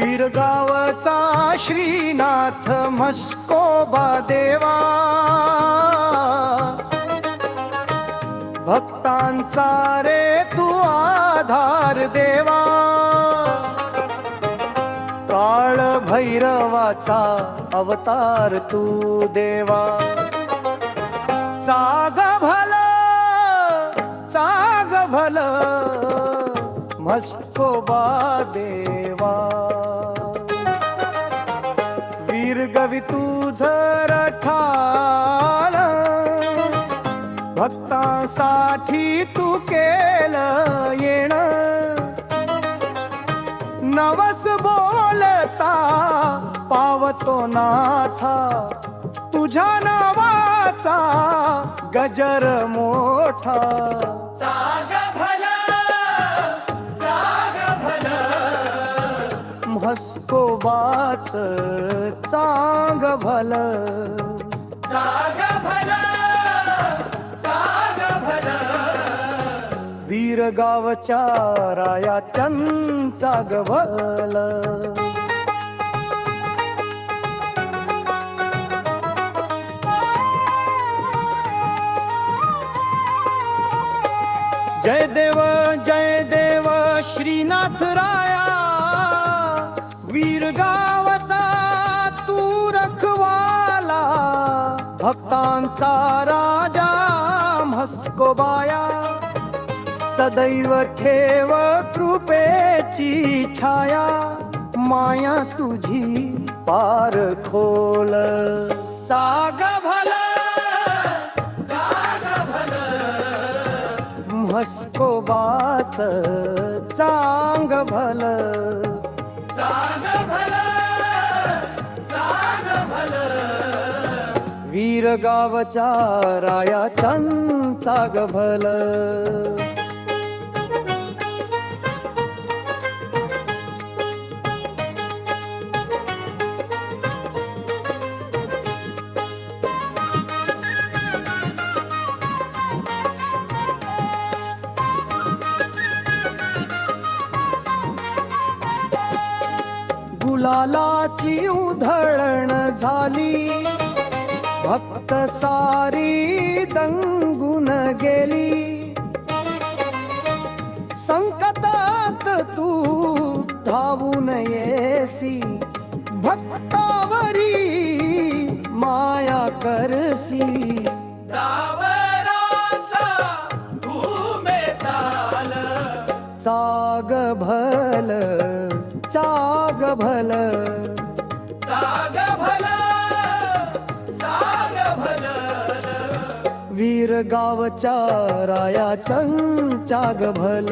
वीर गावचा श्रीनाथ म्हस्कोबा देवा, भक्तांचा रे तू आधार देवा। काळ भैरवाचा अवतार तू देवा। चाग भल म्हस्कोबा देवा। वीर गवी तुझ रठाल, भक्तांसाठी तू केलं येण। नवस बोलता पावतो नाथा, तुझ्या नावाचा गजर मोठा। चाग भल म्हस्कोबाच चांग भल। चाग भल वीर गावच्या रायाचं चाग भल। जय देव श्रीनाथ राया, वीर गावचा तू रखवाला। भक्तांचा राजा म्हस्कोबाया, सदैव ठेव कृपेची छाया। माया तुझी पार खोल। चाग भल म्हस्कोबाच चांग भल। चाग भल वीर गावच्या रायाचं चाग भल। गुलालाची उधळण झाली, भक्त सारी दंगून गेली। संकटात तू धावून येसी, भक्तावरी माया करसी। डावराचा घुमेताल, चाग भल चाग भल। चाग भल वीर गावच्या रायाचं चाग भल।